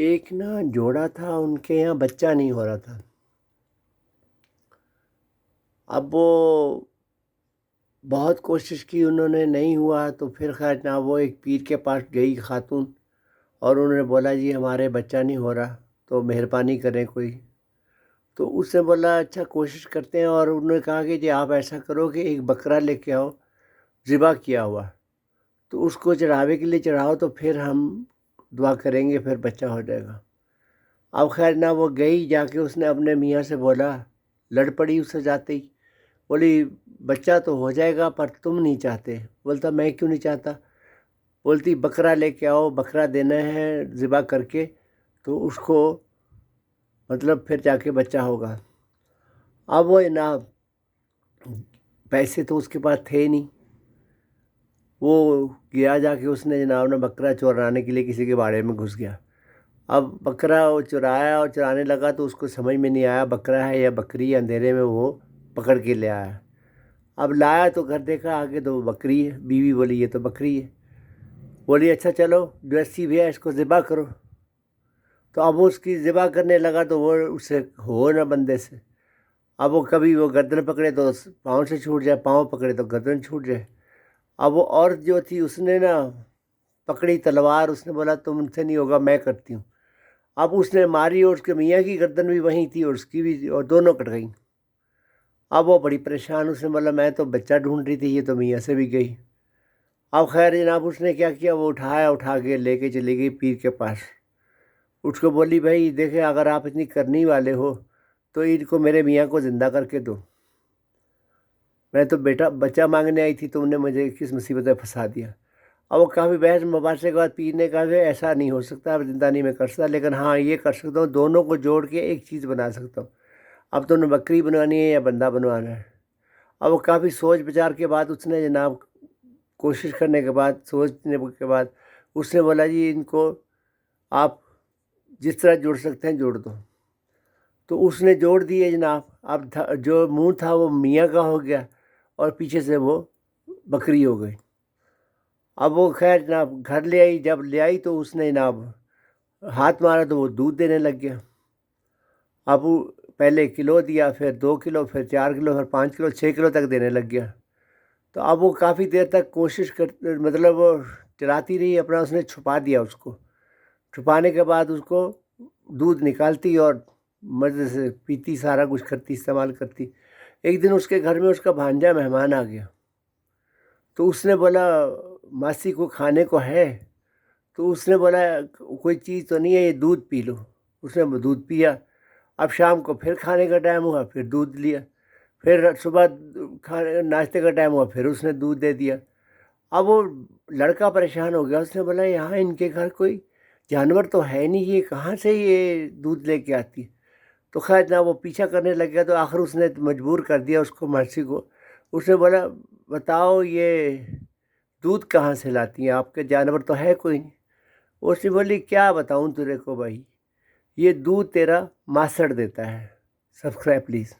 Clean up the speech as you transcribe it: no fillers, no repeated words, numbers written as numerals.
ایک نا جوڑا تھا، ان کے یہاں بچہ نہیں ہو رہا تھا۔ اب وہ بہت کوشش کی، انہوں نے نہیں ہوا تو پھر خیر نہ وہ ایک پیر کے پاس گئی خاتون، اور انہوں نے بولا جی ہمارے بچہ نہیں ہو رہا تو مہربانی کریں کوئی۔ تو اس نے بولا اچھا کوشش کرتے ہیں، اور انہوں نے کہا کہ جی آپ ایسا کرو کہ ایک بکرا لے کے آؤ ذبح کیا ہوا، تو اس کو چڑھاوے کے لیے چڑھاؤ تو پھر ہم دعا کریں گے، پھر بچہ ہو جائے گا۔ اب خیر نہ وہ گئی، جا کے اس نے اپنے میاں سے بولا، لڑ پڑی اس سے جاتے ہی، بولی بچہ تو ہو جائے گا پر تم نہیں چاہتے۔ بولتا میں کیوں نہیں چاہتا؟ بولتی بکرا لے کے آؤ، بکرا دینا ہے ذبح کر کے، تو اس کو مطلب پھر جا کے بچہ ہوگا۔ اب وہ نا پیسے تو اس کے پاس تھے نہیں، وہ گیا جا کے اس نے جناب نے بکرا چورانے کے لیے کسی کے باڑے میں گھس گیا۔ اب بکرا وہ چرایا اور چرانے لگا تو اس کو سمجھ میں نہیں آیا بکرا ہے یا بکری، اندھیرے میں وہ پکڑ کے لے آیا۔ اب لایا تو گھر دیکھا آگے تو بکری ہے، بیوی بولی یہ تو بکری ہے۔ بولی اچھا چلو دیسی بھی ہے، اس کو ذبح کرو۔ تو اب وہ اس کی ذبح کرنے لگا تو وہ اس سے ہو نہ بندے سے۔ اب وہ کبھی وہ گردن پکڑے تو پاؤں سے چھوٹ جائے، پاؤں پکڑے تو گردن چھوٹ جائے۔ اب وہ عورت جو تھی اس نے نا پکڑی تلوار، اس نے بولا تم سے نہیں ہوگا، میں کرتی ہوں۔ اب اس نے ماری اور اس کے میاں کی گردن بھی وہیں تھی اور اس کی بھی، اور دونوں کٹ گئیں۔ اب وہ بڑی پریشان، اس نے بولا میں تو بچہ ڈھونڈ رہی تھی، یہ تو میاں سے بھی گئی۔ اب خیر جناب اس نے کیا کیا، وہ اٹھا کے لے کے چلی گئی پیر کے پاس۔ اس کو بولی بھائی دیکھیں اگر آپ اتنی کرنے والے ہو تو ان کو میرے میاں کو زندہ کر کے دو، میں تو بچہ مانگنے آئی تھی، تم نے مجھے کس مصیبت میں پھنسا دیا۔ اب وہ کافی بحث مباحثے کے بعد پیر نے کہا کہ ایسا نہیں ہو سکتا، اب زندہ نہیں میں کر سکتا، لیکن ہاں یہ کر سکتا ہوں، دونوں کو جوڑ کے ایک چیز بنا سکتا ہوں۔ اب تو انہیں بکری بنوانی ہے یا بندہ بنوانا ہے۔ اب وہ کافی سوچ بچار کے بعد اس نے جناب کوشش کرنے کے بعد، سوچنے کے بعد اس نے بولا جی ان کو آپ جس طرح جوڑ سکتے ہیں جوڑ دو۔ تو اس نے جوڑ دیے جناب۔ اب جو منہ تھا وہ میاں کا ہو گیا اور پیچھے سے وہ بکری ہو گئی۔ اب وہ خیر جناب گھر لے آئی، جب لے آئی تو اس نے جناب ہاتھ مارا تو وہ دودھ دینے لگ گیا۔ اب وہ پہلے کلو دیا، پھر 2 کلو، پھر 4 کلو، پھر 5 کلو، 6 کلو تک دینے لگ گیا۔ تو اب وہ کافی دیر تک کوشش مطلب وہ چلاتی رہی اپنا، اس نے چھپا دیا اس کو۔ چھپانے کے بعد اس کو دودھ نکالتی اور مزے سے پیتی، سارا کچھ کرتی، استعمال کرتی۔ ایک دن اس کے گھر میں اس کا بھانجا مہمان آ گیا، تو اس نے بولا ماسی کو کھانے کو ہے؟ تو اس نے بولا کوئی چیز تو نہیں ہے، یہ دودھ پی لو۔ اس نے دودھ پیا۔ اب شام کو پھر کھانے کا ٹائم ہوا، پھر دودھ لیا۔ پھر صبح ناشتے کا ٹائم ہوا، پھر اس نے دودھ دے دیا۔ اب وہ لڑکا پریشان ہو گیا، اس نے بولا یہاں ان کے گھر کوئی جانور تو ہے نہیں، یہ کہاں سے یہ دودھ لے کے آتی ہے؟ تو خیر نہ وہ پیچھا کرنے لگ گیا، تو آخر اس نے مجبور کر دیا اس کو، مرسی کو۔ اس نے بولا بتاؤ یہ دودھ کہاں سے لاتی ہیں، آپ کے جانور تو ہے کوئی نہیں؟ اس نے بولی کیا بتاؤں تیرے کو بھائی، یہ دودھ تیرا ماسڑ دیتا ہے۔ Subscribe please.